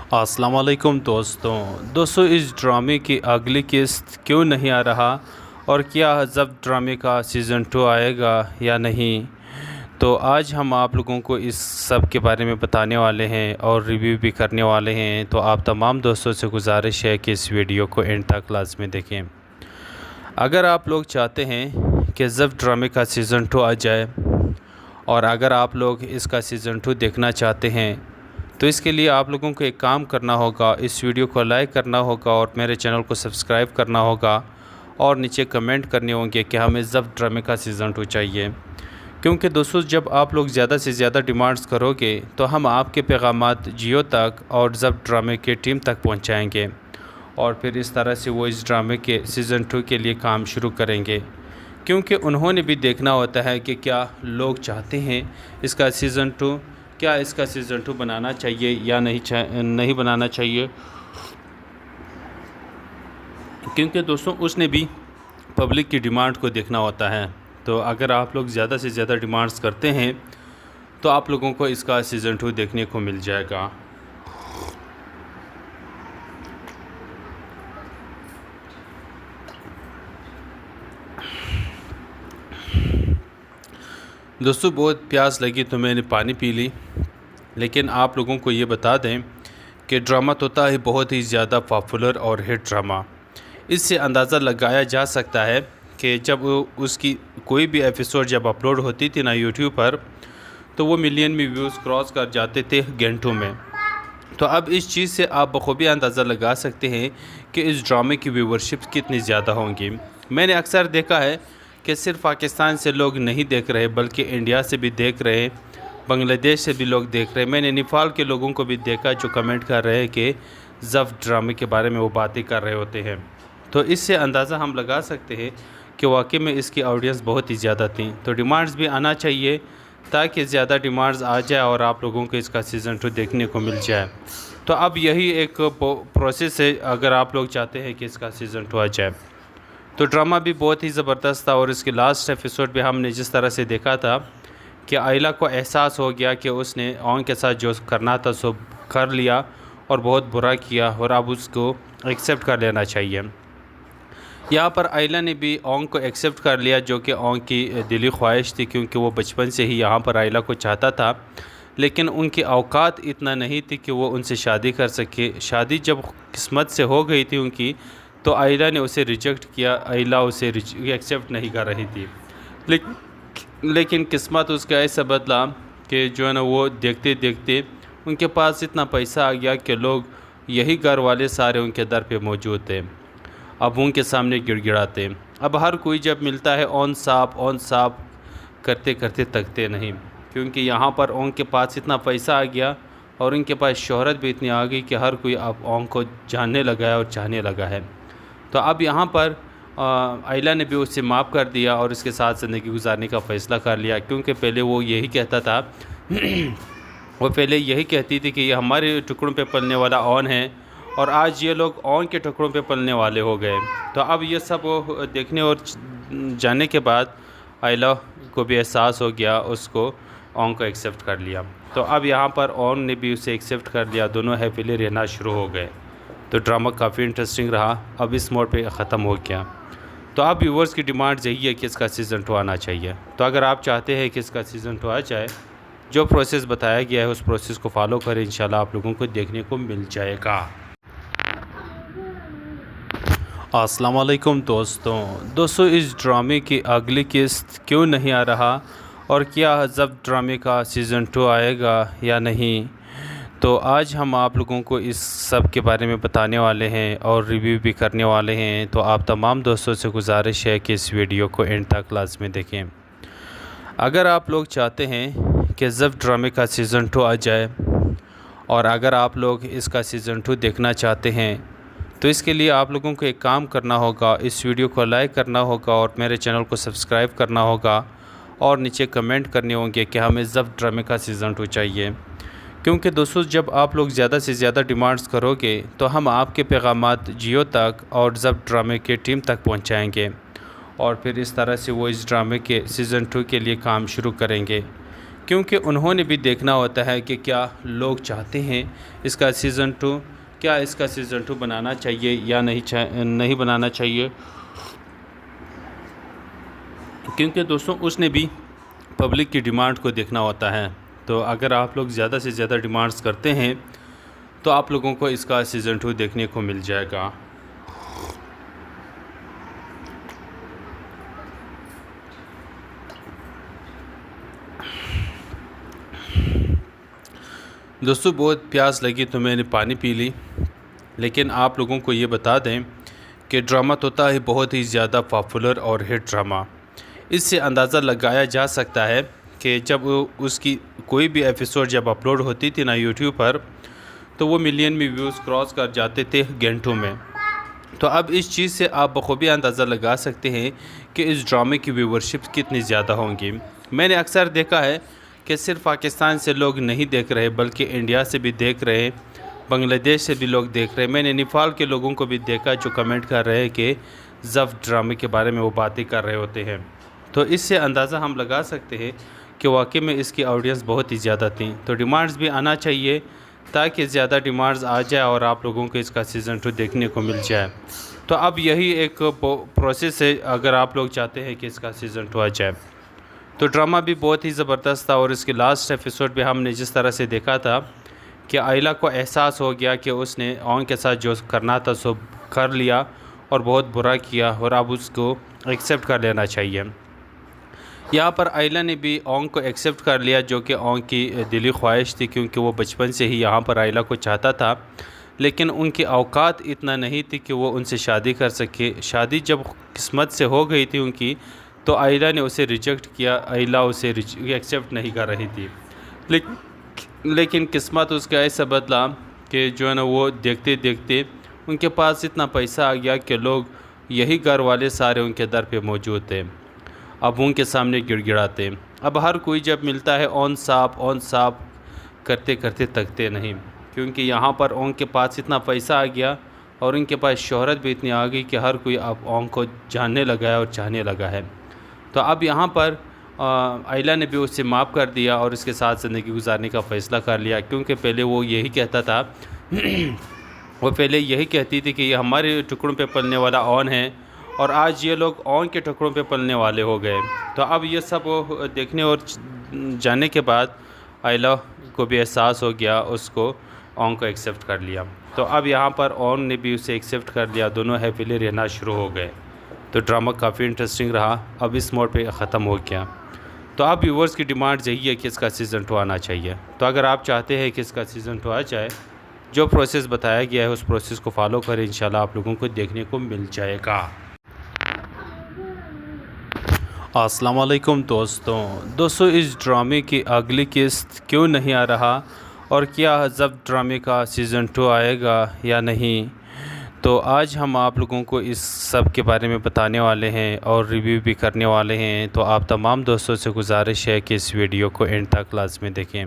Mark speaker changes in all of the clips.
Speaker 1: अस्सलाम वालेकुम दोस्तों इस ड्रामे की अगली किस्त क्यों नहीं आ रहा और क्या जब ड्रामे का सीज़न 2 आएगा या नहीं। तो आज हम आप लोगों को इस सब के बारे में बताने वाले हैं और रिव्यू भी करने वाले हैं। तो आप तमाम दोस्तों से गुजारिश है कि इस वीडियो को एंड तक लाजमी देखें। अगर आप लोग चाहते हैं कि जब ड्रामे का सीज़न 2 आ जाए और अगर आप लोग इसका सीज़न 2 देखना चाहते हैं तो इसके लिए आप लोगों को एक काम करना होगा, इस वीडियो को लाइक करना होगा और मेरे चैनल को सब्सक्राइब करना होगा और नीचे कमेंट करने होंगे कि हमें जब ड्रामे का सीज़न 2 चाहिए। क्योंकि दोस्तों जब आप लोग ज़्यादा से ज़्यादा डिमांड्स करोगे तो हम आपके पैगामात जियो तक और जब ड्रामे के टीम तक पहुंचाएंगे और फिर इस तरह से वो इस ड्रामे के सीज़न 2 के लिए काम शुरू करेंगे। क्योंकि उन्होंने भी देखना होता है कि क्या लोग चाहते हैं इसका सीज़न 2, क्या इसका सीज़न 2 बनाना चाहिए या नहीं बनाना चाहिए। क्योंकि दोस्तों उसने भी पब्लिक की डिमांड को देखना होता है। तो अगर आप लोग ज़्यादा से ज़्यादा डिमांड्स करते हैं तो आप लोगों को इसका सीज़न 2 देखने को मिल जाएगा। दोस्तों बहुत प्यास लगी तो मैंने पानी पी ली। लेकिन आप लोगों को ये बता दें कि ड्रामा तोता है बहुत ही ज़्यादा पॉपुलर और हिट ड्रामा। इससे अंदाज़ा लगाया जा सकता है कि जब उसकी कोई भी एपिसोड जब अपलोड होती थी ना यूट्यूब पर तो वो मिलियन में व्यूज़ क्रॉस कर जाते थे घंटों में। तो अब इस चीज़ से आप बखूबी अंदाज़ा लगा सकते हैं कि इस ड्रामे की व्यूवरशिप कितनी ज़्यादा होंगी। मैंने अक्सर देखा है कि सिर्फ पाकिस्तान से लोग नहीं देख रहे बल्कि इंडिया से भी देख रहे, बांग्लादेश से भी लोग देख रहे हैं। मैंने नेपाल के लोगों को भी देखा जो कमेंट कर रहे हैं कि जब ड्रामे के बारे में वो बातें कर रहे होते हैं। तो इससे अंदाज़ा हम लगा सकते हैं कि वाकई में इसकी ऑडियंस बहुत ही ज़्यादा थी। तो डिमांड्स भी आना चाहिए ताकि ज़्यादा डिमांड्स आ जाए और आप लोगों को इसका सीज़न 2 देखने को मिल जाए। तो अब यही एक प्रोसेस है अगर आप लोग चाहते हैं कि इसका सीज़न 2 आ जाए। तो ड्रामा भी बहुत ही ज़बरदस्त था और इसके लास्ट एपिसोड भी हमने जिस तरह से देखा था कि आयला को एहसास हो गया कि उसने ओंग के साथ जो करना था सो कर लिया और बहुत बुरा किया और अब उसको एक्सेप्ट कर लेना चाहिए। यहाँ पर आयला ने भी ओंग को एक्सेप्ट कर लिया जो कि ओंग की दिली ख्वाहिश थी, क्योंकि वो बचपन से ही यहाँ पर आयला को चाहता था। लेकिन उनकी औकात इतना नहीं थी कि वो उनसे शादी कर सके। शादी जब किस्मत से हो गई थी उनकी तो आयला ने उसे रिजेक्ट किया। आयला उसे एक्सेप्ट नहीं कर रही थी। लेकिन किस्मत उसका ऐसा बदला कि जो है ना वो देखते देखते उनके पास इतना पैसा आ गया कि लोग यही घर वाले सारे उनके दर पे मौजूद थे। अब उनके सामने गिड़गिड़ाते। अब हर कोई जब मिलता है ऑन साफ करते करते थकते नहीं, क्योंकि यहाँ पर ओंग के पास इतना पैसा आ गया और उनके पास शोहरत भी इतनी आ गई कि हर कोई अब ओंग को जानने लगा है और चाहने लगा है। तो अब यहाँ पर आयला ने भी उससे माफ़ कर दिया और इसके साथ ज़िंदगी गुजारने का फ़ैसला कर लिया। क्योंकि पहले वो यही कहता था वो पहले यही कहती थी कि ये हमारे टुकड़ों पे पलने वाला ऑन है और आज ये लोग ऑन के टुकड़ों पे पलने वाले हो गए। तो अब ये सब देखने और जानने के बाद आयला को भी एहसास हो गया, उसको ऑन को एक्सेप्ट कर लिया। तो अब यहाँ पर ऑन ने भी उसे एक्सेप्ट कर लिया, दोनों हैप्पीली रहना शुरू हो गए। तो ड्रामा काफ़ी इंटरेस्टिंग रहा, अब इस मोड पे ख़त्म हो गया। तो अब व्यूवर्स की डिमांड यही है कि इसका सीज़न 2 आना चाहिए। तो अगर आप चाहते हैं कि इसका सीज़न 2 आ जाए, जो प्रोसेस बताया गया है उस प्रोसेस को फॉलो करें, इंशाल्लाह आप लोगों को देखने को मिल जाएगा। अस्सलाम वालेकुम दोस्तों इस ड्रामे की अगली किस्त क्यों नहीं आ रहा और क्या जब ड्रामे का सीज़न 2 आएगा या नहीं। तो आज हम आप लोगों को इस सब के बारे में बताने वाले हैं और रिव्यू भी करने वाले हैं। तो आप तमाम दोस्तों से गुजारिश है कि इस वीडियो को एंड तक लाजमी देखें। अगर आप लोग चाहते हैं कि जब ड्रामे का सीज़न 2 आ जाए और अगर आप लोग इसका सीज़न 2 देखना चाहते हैं तो इसके लिए आप लोगों को एक काम करना होगा, इस वीडियो को लाइक करना होगा और मेरे चैनल को सब्सक्राइब करना होगा और नीचे कमेंट करने होंगे कि हमें जब ड्रामे का सीज़न 2 चाहिए। क्योंकि दोस्तों जब आप लोग ज़्यादा से ज़्यादा डिमांड्स करोगे तो हम आपके पैगामात जियो तक और जब ड्रामे के टीम तक पहुंचाएंगे और फिर इस तरह से वो इस ड्रामे के सीज़न 2 के लिए काम शुरू करेंगे। क्योंकि उन्होंने भी देखना होता है कि क्या लोग चाहते हैं इसका सीज़न 2, क्या इसका सीज़न 2 बनाना चाहिए या नहीं बनाना चाहिए। क्योंकि दोस्तों उसने भी पब्लिक की डिमांड को देखना होता है। तो अगर आप लोग ज़्यादा से ज़्यादा डिमांड्स करते हैं तो आप लोगों को इसका सीज़न 2 देखने को मिल जाएगा। दोस्तों बहुत प्यास लगी तो मैंने पानी पी ली, लेकिन आप लोगों को ये बता दें कि ड्रामा तोता है बहुत ही ज़्यादा पॉपुलर और हिट ड्रामा। इससे अंदाज़ा लगाया जा सकता है कि जब उसकी कोई भी एपिसोड जब अपलोड होती थी ना यूट्यूब पर, तो वो मिलियन में व्यूज़ क्रॉस कर जाते थे घंटों में। तो अब इस चीज़ से आप बखूबी अंदाज़ा लगा सकते हैं कि इस ड्रामे की व्यूवरशिप कितनी ज़्यादा होंगी। मैंने अक्सर देखा है कि सिर्फ पाकिस्तान से लोग नहीं देख रहे बल्कि इंडिया से भी देख रहे, बांग्लादेश से भी लोग देख रहे। मैंने नेपाल के लोगों को भी देखा जो कमेंट कर रहे हैं कि ज़फ़ ड्रामे के बारे में वो बातें कर रहे होते हैं। तो इससे अंदाज़ा हम लगा सकते हैं कि वाकई में इसकी ऑडियंस बहुत ही ज़्यादा थी। तो डिमांड्स भी आना चाहिए ताकि ज़्यादा डिमांड्स आ जाए और आप लोगों को इसका सीज़न 2 देखने को मिल जाए। तो अब यही एक प्रोसेस है अगर आप लोग चाहते हैं कि इसका सीज़न 2 आ जाए। तो ड्रामा भी बहुत ही ज़बरदस्त था और इसके लास्ट एपिसोड भी हमने जिस तरह से देखा था कि आयला को एहसास हो गया कि उसने ओंग के साथ जो करना था सो कर लिया और बहुत बुरा किया और अब उसको एक्सेप्ट कर लेना चाहिए। यहाँ पर आयला ने भी ओंग को एक्सेप्ट कर लिया जो कि ओंग की दिली ख्वाहिश थी, क्योंकि वो बचपन से ही यहाँ पर आयला को चाहता था, लेकिन उनकी औकात इतना नहीं थी कि वो उनसे शादी कर सके। शादी जब किस्मत से हो गई थी उनकी, तो आयला ने उसे रिजेक्ट किया। आयला उसे एक्सेप्ट नहीं कर रही थी, लेकिन किस्मत उसका ऐसा बदला कि जो है ना वो देखते देखते उनके पास इतना पैसा आ गया कि लोग यही घर वाले सारे उनके दर पे मौजूद थे। अब उनके सामने गिड़गिड़ाते। अब हर कोई जब मिलता है ऑन साफ करते करते थकते नहीं, क्योंकि यहाँ पर ओंग के पास इतना पैसा आ गया और उनके पास शोहरत भी इतनी आ गई कि हर कोई अब ओंग को जानने लगा है और चाहने लगा है। तो अब यहाँ पर आयला ने भी उससे माफ़ कर दिया और उसके साथ ज़िंदगी गुजारने का फ़ैसला कर लिया, क्योंकि पहले वो यही कहता था वो पहले यही कहती थी कि ये हमारे टुकड़ों पे पलने वाला ऑन है और आज ये लोग ऑन के टुकड़ों पे पलने वाले हो गए। तो अब ये सब देखने और जानने के बाद आयला को भी एहसास हो गया, उसको ऑन को एक्सेप्ट कर लिया। तो अब यहाँ पर ऑन ने भी उसे एक्सेप्ट कर लिया, दोनों हैप्पीली रहना शुरू हो गए। तो ड्रामा काफ़ी इंटरेस्टिंग रहा, अब इस मोड पे ख़त्म हो गया। तो अब व्यूवर्स की डिमांड यही है कि इसका सीज़न 2 आना चाहिए। तो अगर आप चाहते हैं कि इसका सीज़न 2 आ जाए, जो प्रोसेस बताया गया है उस प्रोसेस को फॉलो करें, इंशाल्लाह आप लोगों को देखने को मिल जाएगा। अस्सलाम वालेकुम दोस्तों, इस ड्रामे की अगली किस्त क्यों नहीं आ रहा और क्या ज़फ़ ड्रामे का सीज़न 2 आएगा या नहीं, तो आज हम आप लोगों को इस सब के बारे में बताने वाले हैं और रिव्यू भी करने वाले हैं। तो आप तमाम दोस्तों से गुजारिश है कि इस वीडियो को एंड तक लाज़मी देखें।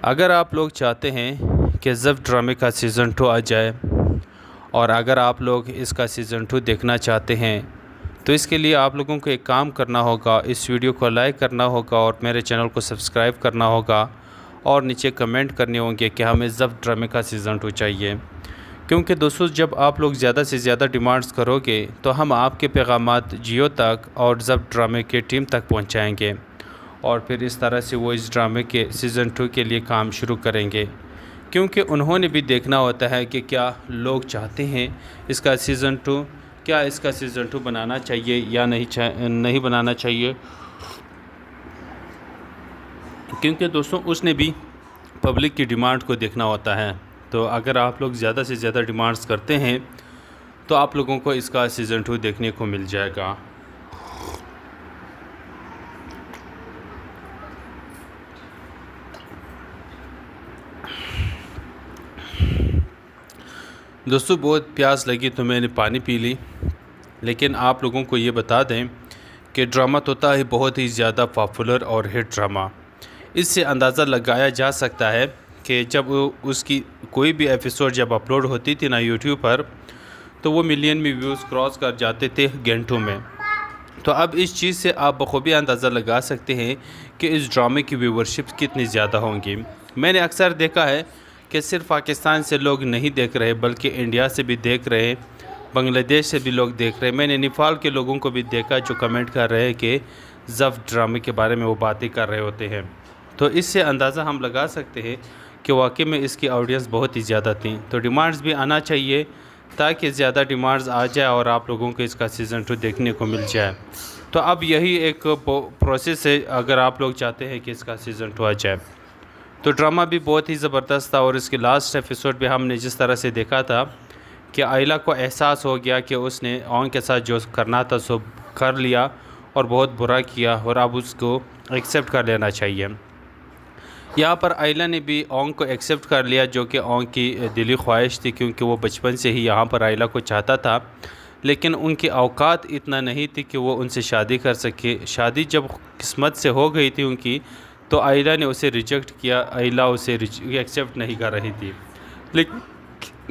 Speaker 1: अगर आप लोग चाहते हैं कि ज़फ़ ड्रामे का सीज़न 2 आ जाए और अगर आप लोग इसका सीज़न 2 देखना चाहते हैं, तो इसके लिए आप लोगों को एक काम करना होगा, इस वीडियो को लाइक करना होगा और मेरे चैनल को सब्सक्राइब करना होगा और नीचे कमेंट करने होंगे कि हमें ज़फ़ ड्रामे का सीज़न 2 चाहिए। क्योंकि दोस्तों जब आप लोग ज़्यादा से ज़्यादा डिमांड्स करोगे तो हम आपके पैगामात जियो तक और ज़फ़ ड्रामे के टीम तक पहुंचाएंगे और फिर इस तरह से वो इस ड्रामे के सीज़न 2 के लिए काम शुरू करेंगे, क्योंकि उन्होंने भी देखना होता है कि क्या लोग चाहते हैं इसका सीज़न 2, क्या इसका सीज़न 2 बनाना चाहिए या नहीं बनाना चाहिए। क्योंकि दोस्तों उसने भी पब्लिक की डिमांड को देखना होता है। तो अगर आप लोग ज़्यादा से ज़्यादा डिमांड्स करते हैं तो आप लोगों को इसका सीज़न 2 देखने को मिल जाएगा। दोस्तों बहुत प्यास लगी तो मैंने पानी पी ली, लेकिन आप लोगों को ये बता दें कि ड्रामा तोता है बहुत ही ज़्यादा पॉपुलर और हिट ड्रामा। इससे अंदाज़ा लगाया जा सकता है कि जब उसकी कोई भी एपिसोड जब अपलोड होती थी ना यूट्यूब पर, तो वो मिलियन में व्यूज़ क्रॉस कर जाते थे घंटों में। तो अब इस चीज़ से आप बखूबी अंदाज़ा लगा सकते हैं कि इस ड्रामे की व्यूवरशिप कितनी ज़्यादा होंगी। मैंने अक्सर देखा है कि सिर्फ पाकिस्तान से लोग नहीं देख रहे बल्कि इंडिया से भी देख रहे, बांग्लादेश से भी लोग देख रहे। मैंने नेपाल के लोगों को भी देखा जो कमेंट कर रहे हैं कि ज़फ़ ड्रामे के बारे में वो बातें कर रहे होते हैं। तो इससे अंदाज़ा हम लगा सकते हैं कि वाकई में इसकी ऑडियंस बहुत ही ज़्यादा थी। तो डिमांड्स भी आना चाहिए ताकि ज़्यादा डिमांड्स आ जाए और आप लोगों को इसका सीज़न 2 देखने को मिल जाए। तो अब यही एक प्रोसेस है अगर आप लोग चाहते हैं कि इसका सीज़न 2 आ जाए। तो ड्रामा भी बहुत ही ज़बरदस्त था और इसके लास्ट एपिसोड भी हमने जिस तरह से देखा था कि आयला को एहसास हो गया कि उसने ओंग के साथ जो करना था सो कर लिया और बहुत बुरा किया और अब उसको एक्सेप्ट कर लेना चाहिए। यहाँ पर आयला ने भी ओंग को एक्सेप्ट कर लिया जो कि ओंग की दिली ख्वाहिश थी, क्योंकि वो बचपन से ही यहाँ पर आयला को चाहता था, लेकिन उनकी औकात इतना नहीं थी कि वो उनसे शादी कर सके। शादी जब किस्मत से हो गई थी उनकी तो आयला ने उसे रिजेक्ट किया। आयला उसे एक्सेप्ट नहीं कर रही थी,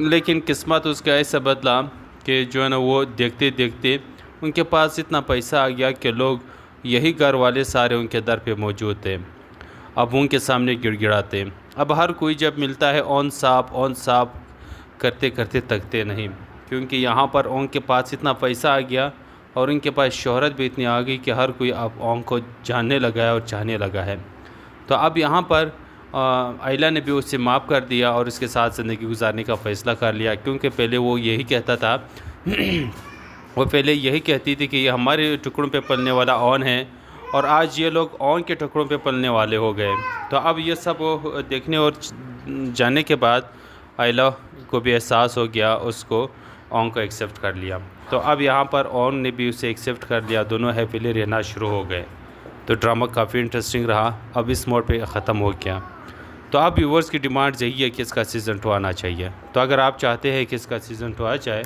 Speaker 1: लेकिन किस्मत उसका ऐसा बदला कि जो है ना वो देखते देखते उनके पास इतना पैसा आ गया कि लोग यही घर वाले सारे उनके दर पे मौजूद थे। अब उनके सामने गिड़गिड़ाते। अब हर कोई जब मिलता है ऑन साफ करते करते थकते नहीं, क्योंकि यहाँ पर ओंग के पास इतना पैसा आ गया और उनके पास शोहरत भी इतनी आ गई कि हर कोई अब ओंग को जानने लगा है और चाहने लगा है। तो अब यहाँ पर आयला ने भी उससे माफ़ कर दिया और उसके साथ ज़िंदगी गुजारने का फ़ैसला कर लिया, क्योंकि पहले वो यही कहता था वो पहले यही कहती थी कि ये हमारे टुकड़ों पे पलने वाला ऑन है और आज ये लोग ऑन के टुकड़ों पे पलने वाले हो गए। तो अब ये सब देखने और जानने के बाद आयला को भी एहसास हो गया, उसको ऑन को एक्सेप्ट कर लिया। तो अब यहाँ पर ऑन ने भी उसे एक्सेप्ट कर लिया, दोनों हैप्पीली रहना शुरू हो गए। तो ड्रामा काफ़ी इंटरेस्टिंग रहा, अब इस मोड पे ख़त्म हो गया। तो अब व्यूवर्स की डिमांड यही है कि इसका सीज़न 2 आना चाहिए। तो अगर आप चाहते हैं कि इसका सीज़न 2 आ जाए,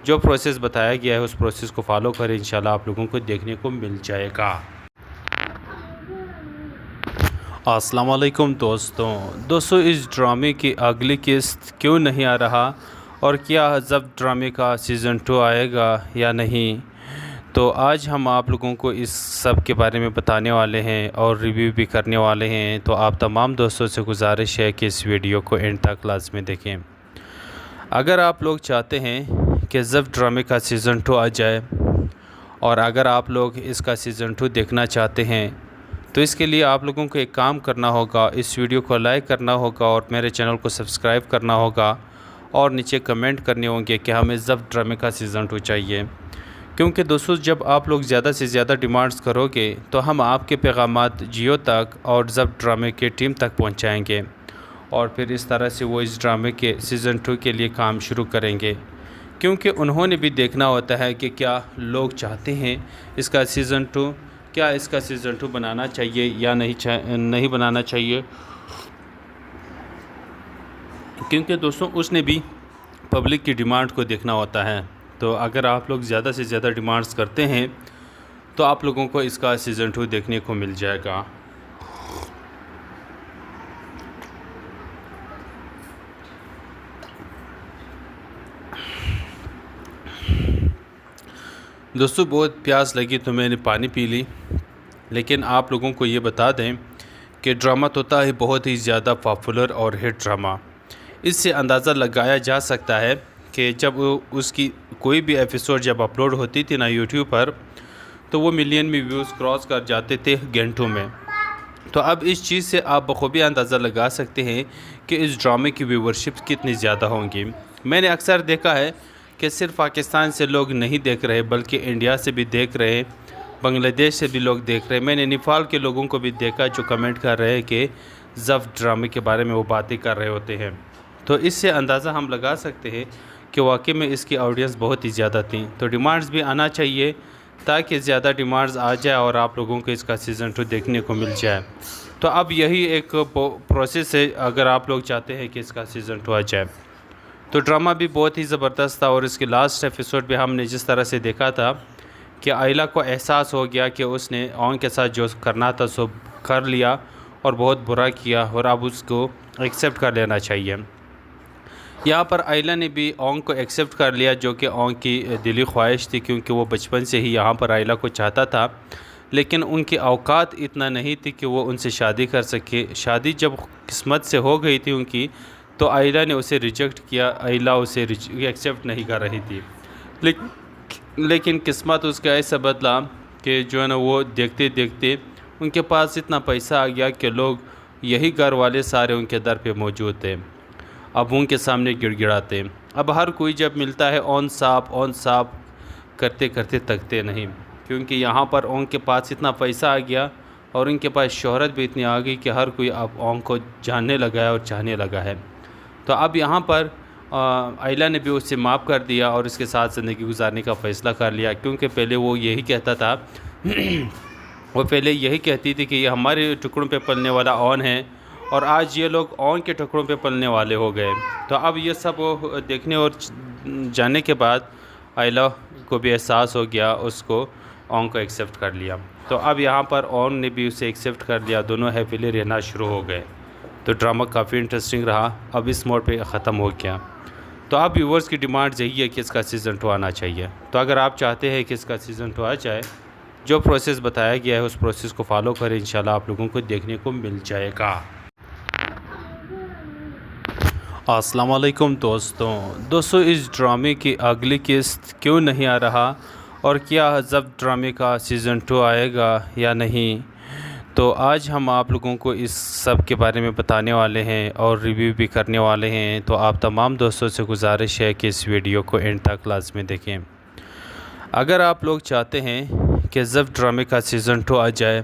Speaker 1: जो प्रोसेस बताया गया है उस प्रोसेस को फॉलो करें, इंशाल्लाह आप लोगों को देखने को मिल जाएगा। अस्सलाम वालेकुम दोस्तों, इस ड्रामे की अगली किस्त क्यों नहीं आ रहा और क्या ज़फ़ ड्रामे का सीज़न 2 आएगा या नहीं, तो आज हम आप लोगों को इस सब के बारे में बताने वाले हैं और रिव्यू भी करने वाले हैं। तो आप तमाम दोस्तों से गुजारिश है कि इस वीडियो को एंड तक लाज़मी देखें। अगर आप लोग चाहते हैं कि ज़फ़ ड्रामे का सीज़न 2 आ जाए और अगर आप लोग इसका सीज़न 2 देखना चाहते हैं तो इसके लिए आप लोगों को एक काम करना होगा, इस वीडियो को लाइक करना होगा और मेरे चैनल को सब्सक्राइब करना होगा और नीचे कमेंट करने होंगे कि हमें ज़फ़ ड्रामे का सीज़न 2 चाहिए। क्योंकि दोस्तों जब आप लोग ज़्यादा से ज़्यादा डिमांड्स करोगे तो हम आपके पैगामात जियो तक और ज़फ़ ड्रामे के टीम तक पहुंचाएंगे और फिर इस तरह से वो इस ड्रामे के सीज़न 2 के लिए काम शुरू करेंगे, क्योंकि उन्होंने भी देखना होता है कि क्या लोग चाहते हैं इसका सीज़न 2, क्या इसका सीज़न 2 बनाना चाहिए या नहीं बनाना चाहिए, क्योंकि दोस्तों उसने भी पब्लिक की डिमांड को देखना होता है। तो अगर आप लोग ज़्यादा से ज़्यादा डिमांड्स करते हैं तो आप लोगों को इसका सीज़न 2 देखने को मिल जाएगा। दोस्तों बहुत प्यास लगी तो मैंने पानी पी ली, लेकिन आप लोगों को ये बता दें कि ड्रामा तोता है बहुत ही ज़्यादा पॉपुलर और हिट ड्रामा। इससे अंदाज़ा लगाया जा सकता है कि जब उसकी कोई भी एपिसोड जब अपलोड होती थी ना यूट्यूब पर, तो वो मिलियन में व्यूज़ क्रॉस कर जाते थे घंटों में। तो अब इस चीज़ से आप बखूबी अंदाज़ा लगा सकते हैं कि इस ड्रामे की व्यूवरशिप कितनी ज़्यादा होंगी। मैंने अक्सर देखा है कि सिर्फ पाकिस्तान से लोग नहीं देख रहे बल्कि इंडिया से भी देख रहे, बांग्लादेश से भी लोग देख रहे। मैंने नेपाल के लोगों को भी देखा जो कमेंट कर रहे हैं कि ज़फ़ ड्रामे के बारे में वो बातें कर रहे होते हैं। तो इससे अंदाज़ा हम लगा सकते हैं कि वाकई में इसकी ऑडियंस बहुत ही ज़्यादा थी। तो डिमांड्स भी आना चाहिए ताकि ज़्यादा डिमांड्स आ जाए और आप लोगों को इसका सीज़न 2 देखने को मिल जाए। तो अब यही एक प्रोसेस है अगर आप लोग चाहते हैं कि इसका सीज़न 2 आ जाए। तो ड्रामा भी बहुत ही ज़बरदस्त था और इसके लास्ट एपिसोड भी हमने जिस तरह से देखा था कि आयला को एहसास हो गया कि उसने ओंग के साथ जो करना था सो कर लिया और बहुत बुरा किया और अब उसको एक्सेप्ट कर लेना चाहिए। यहाँ पर आयला ने भी ओंग को एक्सेप्ट कर लिया, जो कि ओंग की दिली ख्वाहिश थी, क्योंकि वो बचपन से ही यहाँ पर आयला को चाहता था। लेकिन उनकी औकात इतना नहीं थी कि वो उनसे शादी कर सके। शादी जब किस्मत से हो गई थी उनकी, तो आयला ने उसे रिजेक्ट किया। आयला उसे एक्सेप्ट नहीं कर रही थी। लेकिन किस्मत उसका ऐसा बदला कि जो है ना, वो देखते देखते उनके पास इतना पैसा आ गया कि लोग, यही घर वाले सारे उनके दर पे मौजूद थे। अब उनके सामने गिड़गिड़ाते। अब हर कोई जब मिलता है ऑन साफ करते करते थकते नहीं, क्योंकि यहाँ पर ओंग के पास इतना पैसा आ गया और उनके पास शोहरत भी इतनी आ गई कि हर कोई अब ओंग को जानने लगा है और चाहने लगा है। तो अब यहाँ पर आयला ने भी उससे माफ़ कर दिया और उसके साथ ज़िंदगी गुजारने का फ़ैसला कर लिया, क्योंकि पहले वो यही कहता था वो पहले यही कहती थी कि ये हमारे टुकड़ों पे पलने वाला ऑन है, और आज ये लोग ऑन के टुकड़ों पे पलने वाले हो गए। तो अब ये सब देखने और जानने के बाद आयला को भी एहसास हो गया, उसको ऑन को एक्सेप्ट कर लिया। तो अब यहाँ पर ऑन ने भी उसे एक्सेप्ट कर लिया, दोनों हैप्पीली रहना शुरू हो गए। तो ड्रामा काफ़ी इंटरेस्टिंग रहा, अब इस मोड पे ख़त्म हो गया। तो अब व्यूवर्स की डिमांड यही है कि इसका सीज़न 2 आना चाहिए। तो अगर आप चाहते हैं कि इसका सीज़न 2 आ जाए, जो प्रोसेस बताया गया है उस प्रोसेस को फॉलो करें, इंशाल्लाह आप लोगों को देखने को मिल जाएगा। अस्सलाम वालेकुम दोस्तों, इस ड्रामे की अगली किस्त क्यों नहीं आ रहा और क्या जब ड्रामे का सीज़न 2 आएगा या नहीं, तो आज हम आप लोगों को इस सब के बारे में बताने वाले हैं और रिव्यू भी करने वाले हैं। तो आप तमाम दोस्तों से गुजारिश है कि इस वीडियो को एंड तक लाज़मी देखें। अगर आप लोग चाहते हैं कि जब ड्रामे का सीज़न 2 आ जाए,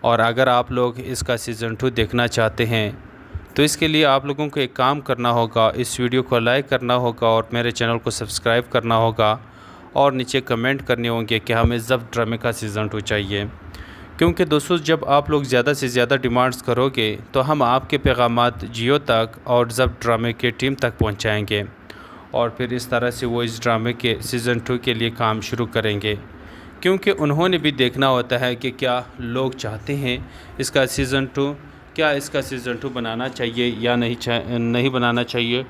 Speaker 1: और अगर आप लोग इसका सीज़न 2 देखना चाहते हैं, तो इसके लिए आप लोगों को एक काम करना होगा, इस वीडियो को लाइक करना होगा और मेरे चैनल को सब्सक्राइब करना होगा, और नीचे कमेंट करने होंगे कि हमें जब ड्रामे का सीज़न 2 चाहिए। क्योंकि दोस्तों, जब आप लोग ज़्यादा से ज़्यादा डिमांड्स करोगे तो हम आपके पैगामात जियो तक और जब ड्रामे के टीम तक पहुंचाएंगे, और फिर इस तरह से वो इस ड्रामे के सीज़न 2 के लिए काम शुरू करेंगे। क्योंकि उन्होंने भी देखना होता है कि क्या लोग चाहते हैं इसका सीज़न 2, क्या इसका सीज़न 2 बनाना चाहिए या नहीं बनाना चाहिए।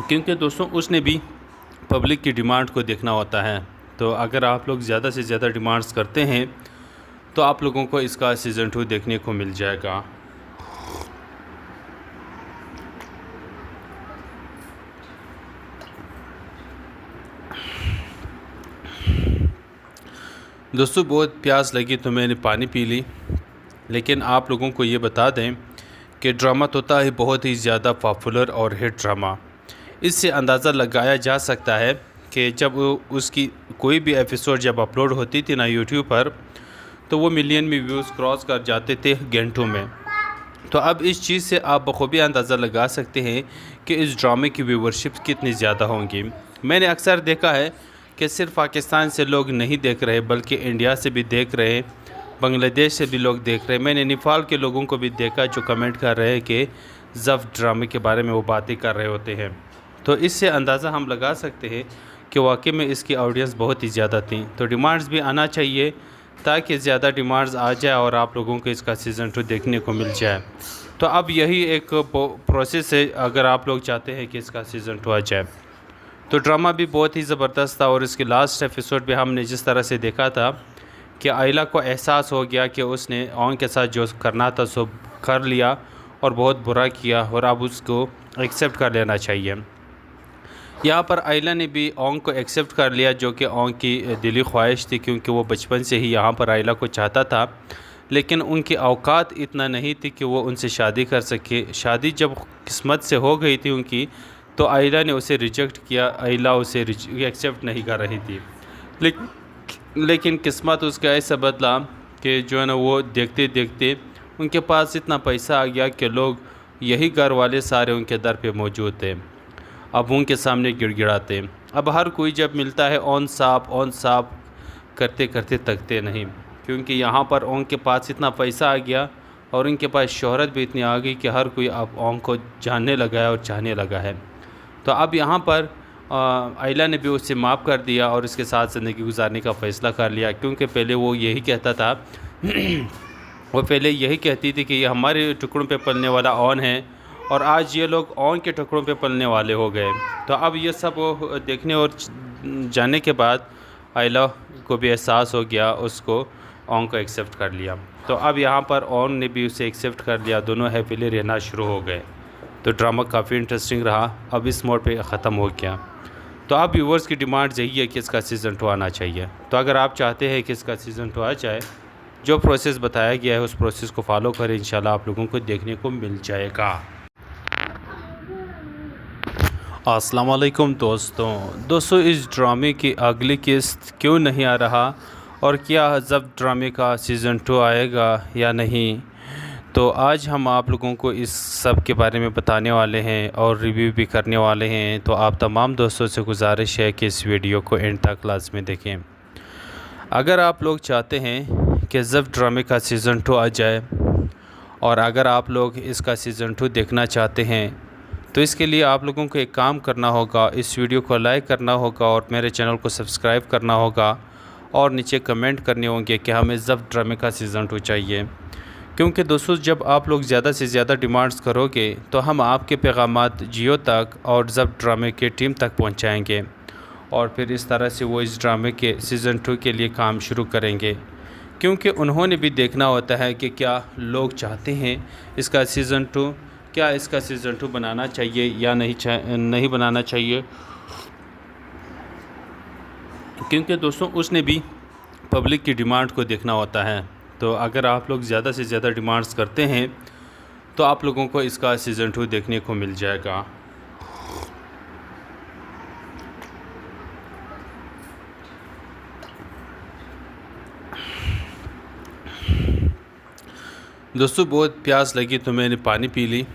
Speaker 1: क्योंकि दोस्तों, उसने भी पब्लिक की डिमांड को देखना होता है। तो अगर आप लोग ज़्यादा से ज़्यादा डिमांड्स करते हैं तो आप लोगों को इसका सीज़न 2 देखने को मिल जाएगा। दोस्तों, बहुत प्यास लगी तो मैंने पानी पी ली। लेकिन आप लोगों को ये बता दें कि ड्रामा तोता है बहुत ही ज़्यादा पॉपुलर और हिट ड्रामा। इससे अंदाज़ा लगाया जा सकता है कि जब उसकी कोई भी एपिसोड जब अपलोड होती थी ना यूट्यूब पर, तो वो मिलियन में व्यूज़ क्रॉस कर जाते थे घंटों में। तो अब इस चीज़ से आप बखूबी अंदाज़ा लगा सकते हैं कि इस ड्रामे की व्यूवरशिप कितनी ज़्यादा होंगी। मैंने अक्सर देखा है कि सिर्फ पाकिस्तान से लोग नहीं देख रहे, बल्कि इंडिया से भी देख रहे, बांग्लादेश से भी लोग देख रहे। मैंने नेपाल के लोगों को भी देखा जो कमेंट कर रहे हैं कि जब ड्रामे के बारे में वो बातें कर रहे होते हैं। तो इससे अंदाज़ा हम लगा सकते हैं कि वाकई में इसकी ऑडियंस बहुत ही ज़्यादा थी। तो डिमांड्स भी आना चाहिए ताकि ज़्यादा डिमांड्स आ जाए और आप लोगों को इसका सीज़न 2 देखने को मिल जाए। तो अब यही एक प्रोसेस है, अगर आप लोग चाहते हैं कि इसका सीज़न 2 आ जाए। तो ड्रामा भी बहुत ही ज़बरदस्त था, और इसके लास्ट एपिसोड में हमने जिस तरह से देखा था कि आयला को एहसास हो गया कि उसने ऑन के साथ जो करना था सो कर लिया और बहुत बुरा किया, और अब उसको एक्सेप्ट कर लेना चाहिए। यहाँ पर आयला ने भी ओंग को एक्सेप्ट कर लिया, जो कि ओंग की दिली ख्वाहिश थी, क्योंकि वो बचपन से ही यहाँ पर आयला को चाहता था। लेकिन उनकी औकात इतना नहीं थी कि वो उनसे शादी कर सके। शादी जब किस्मत से हो गई थी उनकी, तो आयला ने उसे रिजेक्ट किया। आयला उसे एक्सेप्ट नहीं कर रही थी। लेकिन किस्मत उसका ऐसा बदला कि जो है ना, वो देखते देखते उनके पास इतना पैसा आ गया कि लोग, यही घर वाले सारे उनके दर पे मौजूद थे। अब उनके सामने गिड़गिड़ाते। अब हर कोई जब मिलता है ऑन साफ करते करते थकते नहीं, क्योंकि यहाँ पर ओंग के पास इतना पैसा आ गया और उनके पास शोहरत भी इतनी आ गई कि हर कोई अब ओंग को जानने लगा है और चाहने लगा है। तो अब यहाँ पर आयला ने भी उससे माफ़ कर दिया और उसके साथ ज़िंदगी गुजारने का फ़ैसला कर लिया, क्योंकि पहले वो यही कहता था वो पहले यही कहती थी कि ये हमारे टुकड़ों पे पलने वाला ऑन है, और आज ये लोग ओन के टुकड़ों पे पलने वाले हो गए। तो अब ये सब देखने और जाने के बाद आयला को भी एहसास हो गया, उसको ओन को एक्सेप्ट कर लिया। तो अब यहाँ पर ओन ने भी उसे एक्सेप्ट कर लिया, दोनों हैप्पीली रहना शुरू हो गए। तो ड्रामा काफ़ी इंटरेस्टिंग रहा, अब इस मोड पे ख़त्म हो गया। तो अब व्यूवर्स की डिमांड यही है कि इसका सीज़न 2 आना चाहिए। तो अगर आप चाहते हैं कि इसका सीज़न 2 आ जाए, जो प्रोसेस बताया गया है उस प्रोसेस को फॉलो करें, इंशाल्लाह आप लोगों को देखने को मिल जाएगा। अस्सलाम वालेकुम दोस्तों, इस ड्रामे की अगली किस्त क्यों नहीं आ रहा और क्या जब ड्रामे का सीज़न 2 आएगा या नहीं, तो आज हम आप लोगों को इस सब के बारे में बताने वाले हैं और रिव्यू भी करने वाले हैं। तो आप तमाम दोस्तों से गुजारिश है कि इस वीडियो को एंड तक लाज़मी देखें। अगर आप लोग चाहते हैं कि जब ड्रामे का सीज़न 2 आ जाए और अगर आप लोग इसका सीज़न 2 देखना चाहते हैं, तो इसके लिए आप लोगों को एक काम करना होगा, इस वीडियो को लाइक करना होगा और मेरे चैनल को सब्सक्राइब करना होगा और नीचे कमेंट करने होंगे कि हमें जब ड्रामे का सीज़न 2 चाहिए। क्योंकि दोस्तों जब आप लोग ज़्यादा से ज़्यादा डिमांड्स करोगे तो हम आपके पैगामात जियो तक और जब ड्रामे के टीम तक पहुंचाएंगे और फिर इस तरह से वो इस ड्रामे के सीज़न 2 के लिए काम शुरू करेंगे। क्योंकि उन्होंने भी देखना होता है कि क्या लोग चाहते हैं इसका सीज़न 2, क्या इसका सीज़न 2 बनाना चाहिए या नहीं बनाना चाहिए। क्योंकि दोस्तों उसने भी पब्लिक की डिमांड को देखना होता है। तो अगर आप लोग ज़्यादा से ज़्यादा डिमांड्स करते हैं तो आप लोगों को इसका सीज़न 2 देखने को मिल जाएगा। दोस्तों बहुत प्यास लगी तो मैंने पानी पी ली,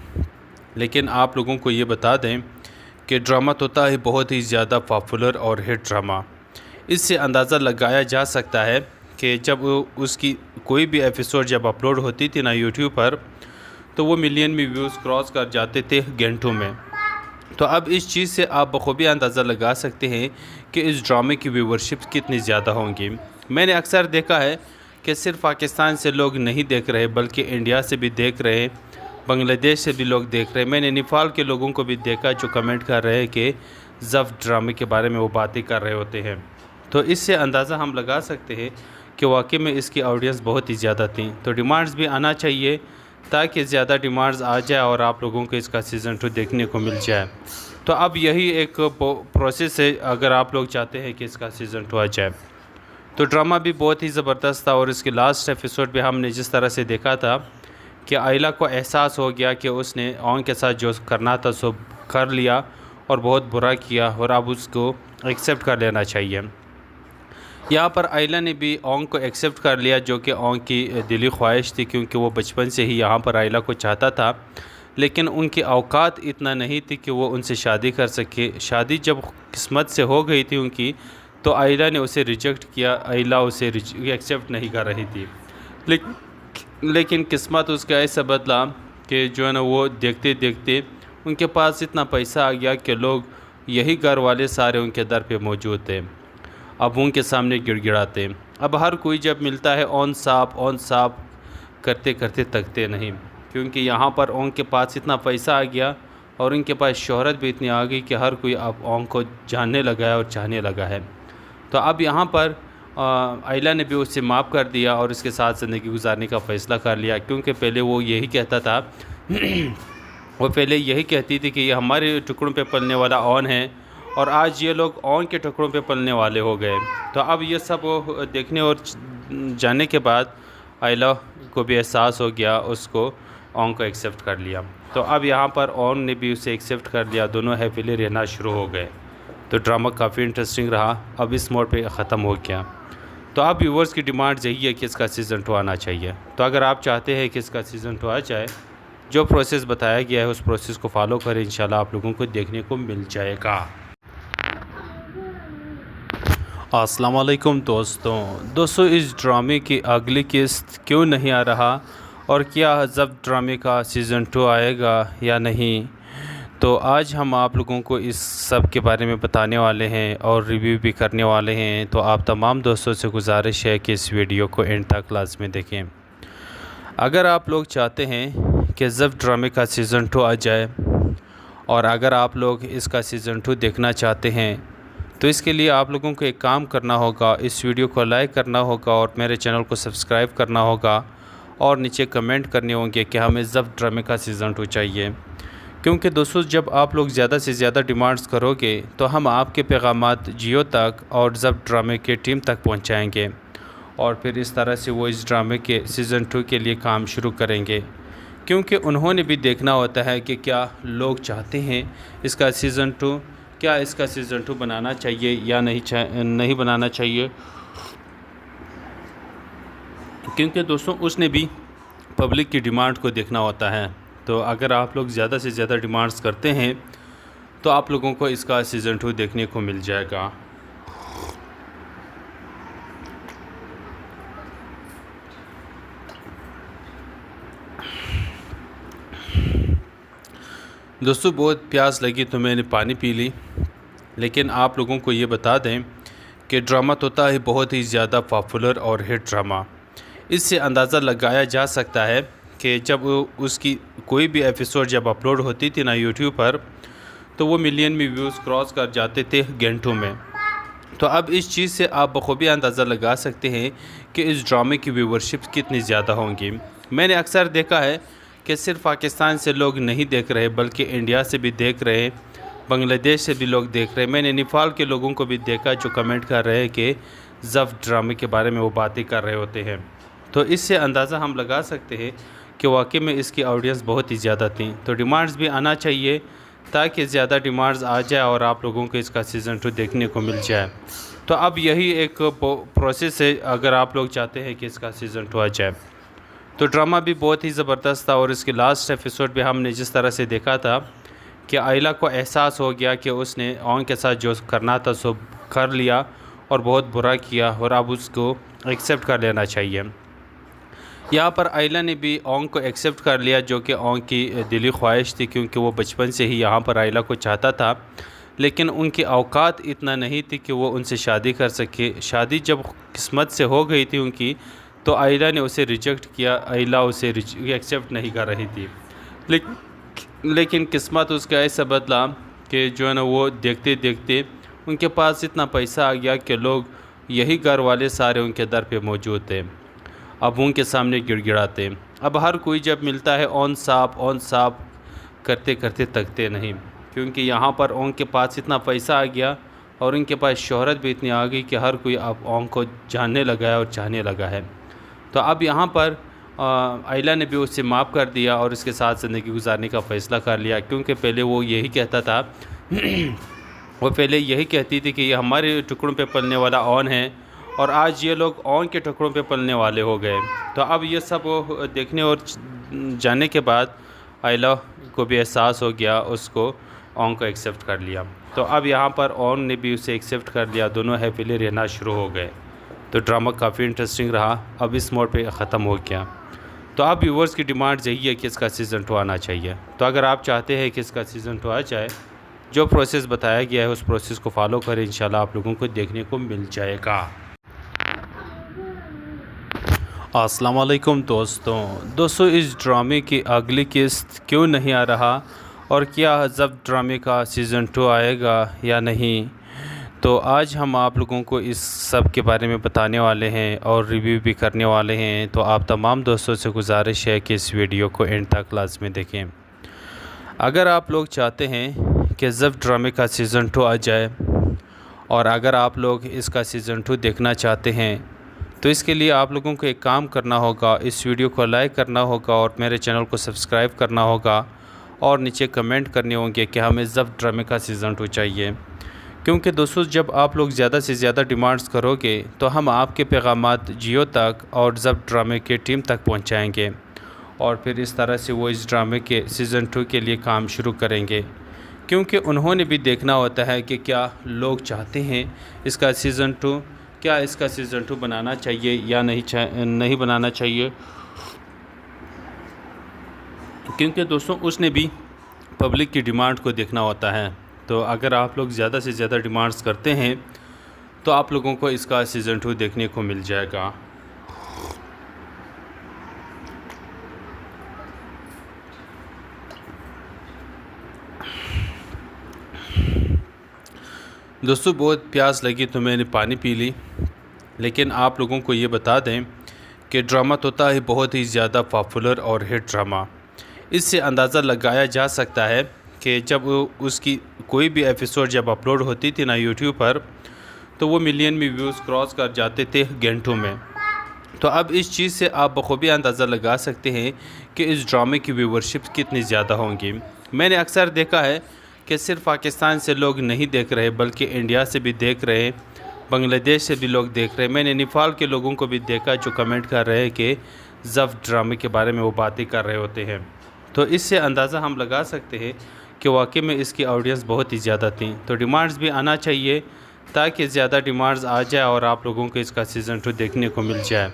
Speaker 1: लेकिन आप लोगों को ये बता दें कि ड्रामा तोता है बहुत ही ज़्यादा पॉपुलर और हिट ड्रामा। इससे अंदाज़ा लगाया जा सकता है कि जब उसकी कोई भी एपिसोड जब अपलोड होती थी ना यूट्यूब पर, तो वो मिलियन में व्यूज़ क्रॉस कर जाते थे घंटों में। तो अब इस चीज़ से आप बखूबी अंदाज़ा लगा सकते हैं कि इस ड्रामे की व्यूवरशिप कितनी ज़्यादा होंगी। मैंने अक्सर देखा है कि सिर्फ पाकिस्तान से लोग नहीं देख रहे बल्कि इंडिया से भी देख रहे, बांग्लादेश से भी लोग देख रहे। मैंने नेपाल के लोगों को भी देखा जो कमेंट कर रहे हैं कि जब ड्रामे के बारे में वो बातें कर रहे होते हैं। तो इससे अंदाज़ा हम लगा सकते हैं कि वाकई में इसकी ऑडियंस बहुत ही ज़्यादा थी। तो डिमांड्स भी आना चाहिए ताकि ज़्यादा डिमांड्स आ जाए और आप लोगों को इसका सीज़न 2 देखने को मिल जाए। तो अब यही एक प्रोसेस है अगर आप लोग चाहते हैं कि इसका सीज़न 2 आ जाए। तो ड्रामा भी बहुत ही ज़बरदस्त था और इसके लास्ट एपिसोड में हमने जिस तरह से देखा था कि आयला को एहसास हो गया कि उसने ओन के साथ जो करना था सो कर लिया और बहुत बुरा किया और अब उसको एक्सेप्ट कर लेना चाहिए। यहाँ पर आयला ने भी ओन को एक्सेप्ट कर लिया, जो कि ओन की दिली ख्वाहिश थी, क्योंकि वो बचपन से ही यहाँ पर आयला को चाहता था, लेकिन उनकी औकात इतना नहीं थी कि वो उनसे शादी कर सके। शादी जब किस्मत से हो गई थी उनकी, तो आयला ने उसे रिजेक्ट किया। आयला उसे एक्सेप्ट नहीं कर रही थी, लेकिन किस्मत उसका ऐसा बदला कि जो है ना वो देखते देखते उनके पास इतना पैसा आ गया कि लोग यही घर वाले सारे उनके दर पे मौजूद थे। अब उनके सामने गिड़गिड़ाते। अब हर कोई जब मिलता है ऑन साफ करते करते थकते नहीं, क्योंकि यहाँ पर ओन के पास इतना पैसा आ गया और उनके पास शोहरत भी इतनी आ गई कि हर कोई अब ओन को जानने लगा है और चाहने लगा है। तो अब यहाँ पर आयला ने भी उससे माफ़ कर दिया और उसके साथ ज़िंदगी गुजारने का फ़ैसला कर लिया। क्योंकि पहले वो यही कहता था वो पहले यही कहती थी कि ये हमारे टुकड़ों पे पलने वाला ओन है और आज ये लोग ओन के टुकड़ों पे पलने वाले हो गए। तो अब ये सब देखने और जाने के बाद आयला को भी एहसास हो गया, उसको ओन को एक्सेप्ट कर लिया। तो अब यहाँ पर ओन ने भी उसे एक्सेप्ट कर लिया, दोनों हैप्पीली रहना शुरू हो गए। तो ड्रामा काफ़ी इंटरेस्टिंग रहा, अब इस मोड पे ख़त्म हो गया। तो अब व्यूवर्स की डिमांड यही है कि इसका सीज़न 2 आना चाहिए। तो अगर आप चाहते हैं कि इसका सीज़न 2 आ जाए, जो प्रोसेस बताया गया है उस प्रोसेस को फॉलो करें, इंशाल्लाह आप लोगों को देखने को मिल जाएगा। अस्सलाम वालेकुम दोस्तों, इस ड्रामे की अगली किस्त क्यों नहीं आ रहा और क्या जब ड्रामे का सीज़न 2 आएगा या नहीं, तो आज हम आप लोगों को इस सब के बारे में बताने वाले हैं और रिव्यू भी करने वाले हैं। तो आप तमाम दोस्तों से गुजारिश है कि इस वीडियो को एंड तक लाज़मी देखें। अगर आप लोग चाहते हैं कि जब ड्रामे का सीज़न 2 आ जाए, और अगर आप लोग इसका सीज़न 2 देखना चाहते हैं तो इसके लिए आप लोगों को एक काम करना होगा, इस वीडियो को लाइक करना होगा और मेरे चैनल को सब्सक्राइब करना होगा और नीचे कमेंट करने होंगे कि हमें जब ड्रामे का सीज़न 2 चाहिए। क्योंकि दोस्तों जब आप लोग ज़्यादा से ज़्यादा डिमांड्स करोगे तो हम आपके पैगामात जियो तक और जब ड्रामे के टीम तक पहुंचाएंगे और फिर इस तरह से वो इस ड्रामे के सीज़न 2 के लिए काम शुरू करेंगे। क्योंकि उन्होंने भी देखना होता है कि क्या लोग चाहते हैं इसका सीज़न 2, क्या इसका सीज़न 2 बनाना चाहिए या नहीं बनाना चाहिए। क्योंकि दोस्तों उसने भी पब्लिक की डिमांड को देखना होता है। तो अगर आप लोग ज़्यादा से ज़्यादा डिमांड्स करते हैं तो आप लोगों को इसका सीज़न 2 देखने को मिल जाएगा। दोस्तों बहुत प्यास लगी तो मैंने पानी पी ली, लेकिन आप लोगों को ये बता दें कि ड्रामा तोता है बहुत ही ज़्यादा पॉपुलर और हिट ड्रामा। इससे अंदाज़ा लगाया जा सकता है कि जब उसकी कोई भी एपिसोड जब अपलोड होती थी ना यूट्यूब पर, तो वो मिलियन में व्यूज़ क्रॉस कर जाते थे घंटों में। तो अब इस चीज़ से आप बखूबी अंदाज़ा लगा सकते हैं कि इस ड्रामे की व्यूवरशिप कितनी ज़्यादा होंगी। मैंने अक्सर देखा है कि सिर्फ पाकिस्तान से लोग नहीं देख रहे बल्कि इंडिया से भी देख रहे, बांग्लादेश से भी लोग देख रहे। मैंने नेपाल के लोगों को भी देखा जो कमेंट कर रहे हैं कि जब ड्रामे के बारे में वो बातें कर रहे होते हैं। तो इससे अंदाज़ा हम लगा सकते हैं कि वाकई में इसकी ऑडियंस बहुत ही ज़्यादा थी। तो डिमांड्स भी आना चाहिए ताकि ज़्यादा डिमांड्स आ जाए और आप लोगों को इसका सीज़न 2 देखने को मिल जाए। तो अब यही एक प्रोसेस है अगर आप लोग चाहते हैं कि इसका सीज़न 2 आ जाए। तो ड्रामा भी बहुत ही ज़बरदस्त था और इसके लास्ट एपिसोड भी हमने जिस तरह से देखा था कि आयला को एहसास हो गया कि उसने ओंग के साथ जो करना था सो कर लिया और बहुत बुरा किया और अब उसको एक्सेप्ट कर लेना चाहिए। यहाँ पर आयला ने भी ओंग को एक्सेप्ट कर लिया जो कि ओंग की दिली ख्वाहिश थी, क्योंकि वो बचपन से ही यहाँ पर आयला को चाहता था, लेकिन उनकी औकात इतना नहीं थी कि वो उनसे शादी कर सके। शादी जब किस्मत से हो गई थी उनकी तो आयला ने उसे रिजेक्ट किया। आयला उसे एक्सेप्ट नहीं कर रही थी, लेकिन किस्मत उसका ऐसा बदला कि जो है ना वो देखते देखते उनके पास इतना पैसा आ गया कि लोग यही घर वाले सारे उनके दर पे मौजूद थे। अब उनके सामने गिड़गिड़ाते। अब हर कोई जब मिलता है ऑन साफ करते करते थकते नहीं, क्योंकि यहाँ पर ओंग के पास इतना पैसा आ गया और उनके पास शोहरत भी इतनी आ गई कि हर कोई अब ओंग को जानने लगा है और चाहने लगा है। तो अब यहाँ पर आयला ने भी उससे माफ़ कर दिया और उसके साथ ज़िंदगी गुजारने का फ़ैसला कर लिया। क्योंकि पहले वो यही कहता था वो पहले यही कहती थी कि ये हमारे टुकड़ों पे पलने वाला ऑन है, और आज ये लोग ऑन के टुकड़ों पे पलने वाले हो गए। तो अब ये सब देखने और जानने के बाद आयला को भी एहसास हो गया, उसको ऑन को एक्सेप्ट कर लिया। तो अब यहाँ पर ऑन ने भी उसे एक्सेप्ट कर लिया, दोनों हैप्पीली रहना शुरू हो गए। तो ड्रामा काफ़ी इंटरेस्टिंग रहा, अब इस मोड पे ख़त्म हो गया। तो अब व्यूवर्स की डिमांड यही है कि इसका सीज़न 2 आना चाहिए। तो अगर आप चाहते हैं कि इसका सीज़न 2 आ जाए, जो प्रोसेस बताया गया है उस प्रोसेस को फॉलो करें, इंशाल्लाह आप लोगों को देखने को मिल जाएगा। अस्सलाम वालेकुम दोस्तों इस ड्रामे की अगली किस्त क्यों नहीं आ रहा और क्या जब ड्रामे का सीज़न 2 आएगा या नहीं, तो आज हम आप लोगों को इस सब के बारे में बताने वाले हैं और रिव्यू भी करने वाले हैं। तो आप तमाम दोस्तों से गुजारिश है कि इस वीडियो को एंड तक लाज़मी देखें। अगर आप लोग चाहते हैं कि जब ड्रामे का सीज़न 2 आ जाए, और अगर आप लोग इसका सीज़न 2 देखना चाहते हैं तो इसके लिए आप लोगों को एक काम करना होगा, इस वीडियो को लाइक करना होगा और मेरे चैनल को सब्सक्राइब करना होगा और नीचे कमेंट करने होंगे कि हमें जब ड्रामे का सीज़न 2 चाहिए। क्योंकि दोस्तों जब आप लोग ज़्यादा से ज़्यादा डिमांड्स करोगे तो हम आपके पैगामात जियो तक और जब ड्रामे के टीम तक पहुंचाएंगे और फिर इस तरह से वो इस ड्रामे के सीज़न 2 के लिए काम शुरू करेंगे। क्योंकि उन्होंने भी देखना होता है कि क्या लोग चाहते हैं इसका सीज़न 2, क्या इसका सीज़न 2 बनाना चाहिए या नहीं बनाना चाहिए। क्योंकि दोस्तों उसने भी पब्लिक की डिमांड को देखना होता है। तो अगर आप लोग ज़्यादा से ज़्यादा डिमांड्स करते हैं तो आप लोगों को इसका सीज़न 2 देखने को मिल जाएगा। दोस्तों बहुत प्यास लगी तो मैंने पानी पी ली। लेकिन आप लोगों को ये बता दें कि ड्रामा तोता है बहुत ही ज़्यादा पॉपुलर और हिट ड्रामा। इससे अंदाज़ा लगाया जा सकता है कि जब उसकी कोई भी एपिसोड जब अपलोड होती थी ना यूट्यूब पर, तो वो मिलियन में व्यूज़ क्रॉस कर जाते थे घंटों में। तो अब इस चीज़ से आप बखूबी अंदाज़ा लगा सकते हैं कि इस ड्रामे की व्यूवरशिप कितनी ज़्यादा होंगी। मैंने अक्सर देखा है कि सिर्फ पाकिस्तान से लोग नहीं देख रहे बल्कि इंडिया से भी देख रहे, बांग्लादेश से भी लोग देख रहे हैं। मैंने नेपाल के लोगों को भी देखा जो कमेंट कर रहे हैं कि ज़फ़ ड्रामे के बारे में वो बातें कर रहे होते हैं। तो इससे अंदाज़ा हम लगा सकते हैं कि वाकई में इसकी ऑडियंस बहुत ही ज़्यादा थी। तो डिमांड्स भी आना चाहिए ताकि ज़्यादा डिमांड्स आ जाए और आप लोगों को इसका सीज़न 2 देखने को मिल जाए।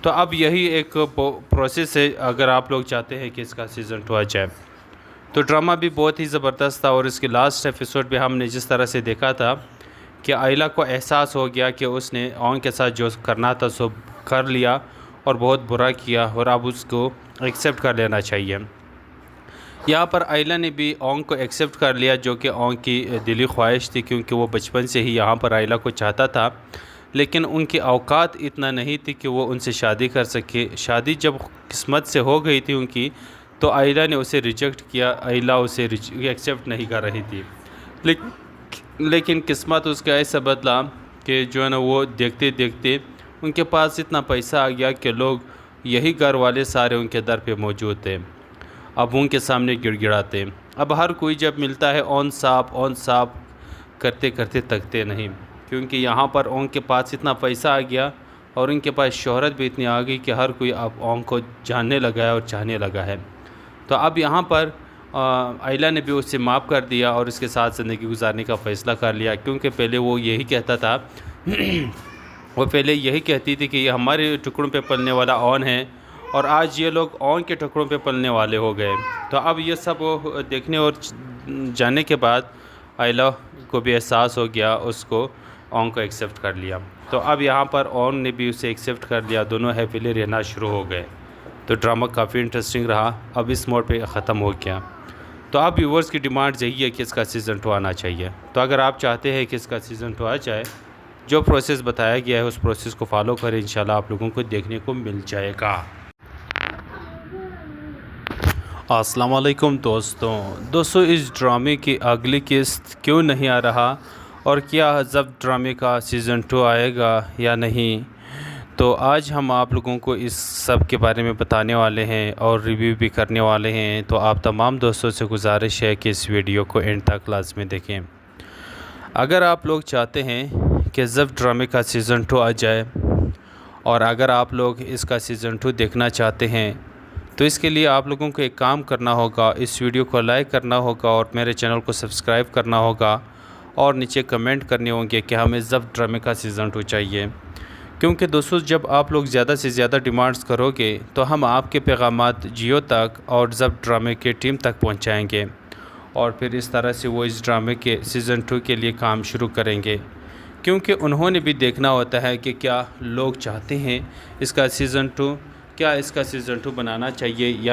Speaker 1: तो अब यही एक प्रोसेस है अगर आप लोग चाहते हैं कि इसका सीज़न 2 आ जाए। तो ड्रामा भी बहुत ही ज़बरदस्त था और इसके लास्ट एपिसोड भी हमने जिस तरह से देखा था कि आयला को एहसास हो गया कि उसने ओंग के साथ जो करना था सो कर लिया और बहुत बुरा किया और अब उसको एक्सेप्ट कर लेना चाहिए। यहाँ पर आयला ने भी ओंग को एक्सेप्ट कर लिया जो कि ओंग की दिली ख्वाहिश थी, क्योंकि वो बचपन से ही यहाँ पर आयला को चाहता था, लेकिन उनकी औकात इतना नहीं थी कि वो उनसे शादी कर सके। शादी जब किस्मत से हो गई थी उनकी, तो आयला ने उसे रिजेक्ट किया। आयला उसे एक्सेप्ट नहीं कर रही थी, लेकिन किस्मत उसका ऐसा बदला कि जो है ना वो देखते देखते उनके पास इतना पैसा आ गया कि लोग यही घर वाले सारे उनके दर पे मौजूद थे। अब उनके सामने गिड़गिड़ाते। अब हर कोई जब मिलता है ऑन साफ करते करते थकते नहीं, क्योंकि यहाँ पर ओंग के पास इतना पैसा आ गया और उनके पास शोहरत भी इतनी आ गई कि हर कोई अब ओंग को जानने लगा है और चाहने लगा है। तो अब यहाँ पर आयला ने भी उससे माफ़ कर दिया और उसके साथ ज़िंदगी गुजारने का फ़ैसला कर लिया, क्योंकि पहले वो यही कहता था वो पहले यही कहती थी कि ये हमारे टुकड़ों पे पलने वाला ऑन है और आज ये लोग ऑन के टुकड़ों पे पलने वाले हो गए। तो अब ये सब देखने और जानने के बाद आयला को भी एहसास हो गया, उसको ऑन को एक्सेप्ट कर लिया। तो अब यहाँ पर ऑन ने भी उसे एक्सेप्ट कर लिया, दोनों हैप्पीली रहना शुरू हो गए। तो ड्रामा काफ़ी इंटरेस्टिंग रहा, अब इस मोड पे ख़त्म हो गया। तो अब व्यूवर्स की डिमांड यही है कि इसका सीज़न 2 आना चाहिए। तो अगर आप चाहते हैं कि इसका सीज़न 2 आ जाए, जो प्रोसेस बताया गया है उस प्रोसेस को फॉलो करें, इंशाल्लाह आप लोगों को देखने को मिल जाएगा। अस्सलाम वालेकुम दोस्तों, इस ड्रामे की अगली किस्त क्यों नहीं आ रहा और क्या ज़फ़ ड्रामे का सीज़न 2 आएगा या नहीं, तो आज हम आप लोगों को इस सब के बारे में बताने वाले हैं और रिव्यू भी करने वाले हैं। तो आप तमाम दोस्तों से गुजारिश है कि इस वीडियो को एंड तक लाज़मी देखें। अगर आप लोग चाहते हैं कि ज़फ़ ड्रामे का सीज़न 2 आ जाए और अगर आप लोग इसका सीज़न 2 देखना चाहते हैं, तो इसके लिए आप लोगों को एक काम करना होगा, इस वीडियो को लाइक करना होगा और मेरे चैनल को सब्सक्राइब करना होगा और नीचे कमेंट करने होंगे कि हमें ज़फ़ ड्रामे का सीज़न 2 चाहिए। क्योंकि दोस्तों जब आप लोग ज़्यादा से ज़्यादा डिमांड्स करोगे तो हम आपके पैगामात जियो तक और ज़फ़ ड्रामे के टीम तक पहुंचाएंगे और फिर इस तरह से वो इस ड्रामे के सीज़न 2 के लिए काम शुरू करेंगे, क्योंकि उन्होंने भी देखना होता है कि क्या लोग चाहते हैं इसका सीज़न 2, क्या इसका सीज़न 2 बनाना चाहिए या